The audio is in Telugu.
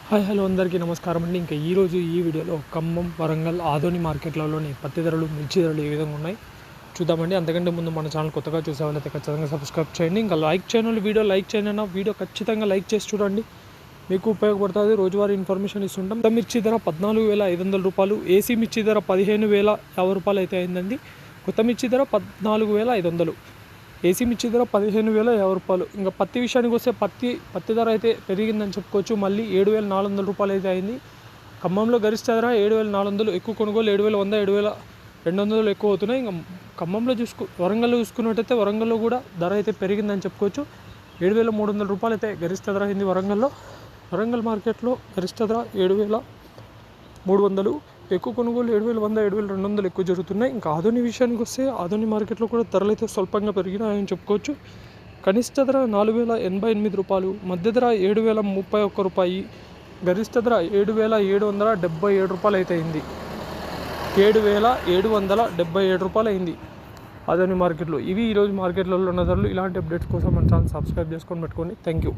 హాయ్ హలో అందరికీ నమస్కారం అండి. ఇంకా ఈరోజు ఈ వీడియోలో ఖమ్మం, వరంగల్, ఆదోని మార్కెట్లలోని పత్తి ధరలు, మిర్చి ధరలు ఏ విధంగా ఉన్నాయి చూద్దామండి. అంతకంటే ముందు మన ఛానల్ కొత్తగా చూసే వాళ్ళైతే ఖచ్చితంగా సబ్స్క్రైబ్ చేయండి. ఇంకా లైక్ చేయండి, లైక్ చేయండి అన్న వీడియో ఖచ్చితంగా లైక్ చేసి చూడండి, మీకు ఉపయోగపడుతుంది. రోజువారీ ఇన్ఫర్మేషన్ ఇస్తుంటాం. కొత్త మిర్చి ధర 14,500 రూపాయలు, ఏసీ మిర్చి ధర 15,050 రూపాయలు అయితే అయిందండి. కొత్త మిర్చి ధర 14,500, ఏసీ మిర్చి ధర 15,050 రూపాయలు. ఇంకా పత్తి విషయానికి వస్తే పత్తి ధర అయితే పెరిగిందని చెప్పుకోవచ్చు. మళ్ళీ 7,400 రూపాయలు అయితే అయింది. ఖమ్మంలో గరిష్ట ధర 7,400, ఎక్కువ కొనుగోలు 7,100, 7,200 ఎక్కువ అవుతున్నాయి. ఇంకా ఖమ్మంలో వరంగల్లో చూసుకున్నట్టయితే వరంగల్లో కూడా ధర అయితే పెరిగిందని చెప్పుకోవచ్చు. 7,300 రూపాయలు అయితే గరిష్ట ధర అయింది వరంగల్లో. వరంగల్ మార్కెట్లో గరిష్ట ధర 7,300, ఎక్కువ కొనుగోలు 7,100, 7,200 ఎక్కువ జరుగుతున్నాయి. ఇంకా ఆదోని విషయానికి వస్తే ఆదోని మార్కెట్లో కూడా ధరలు అయితే స్వల్పంగా పెరిగినాయని చెప్పుకోవచ్చు. కనిష్ట ధర 4,088 రూపాయలు, మధ్య ధర 7,031 రూపాయి, గరిష్ట ధర 7,777 రూపాయలు అయితే అయింది. 7,777 రూపాయలు అయింది ఆదోని మార్కెట్లో. ఇవి ఈరోజు మార్కెట్లలో ఉన్న ధరలు. ఇలాంటి అప్డేట్స్ కోసం మన ఛానల్ సబ్స్క్రైబ్ చేసుకొని పెట్టుకోండి. Thank you.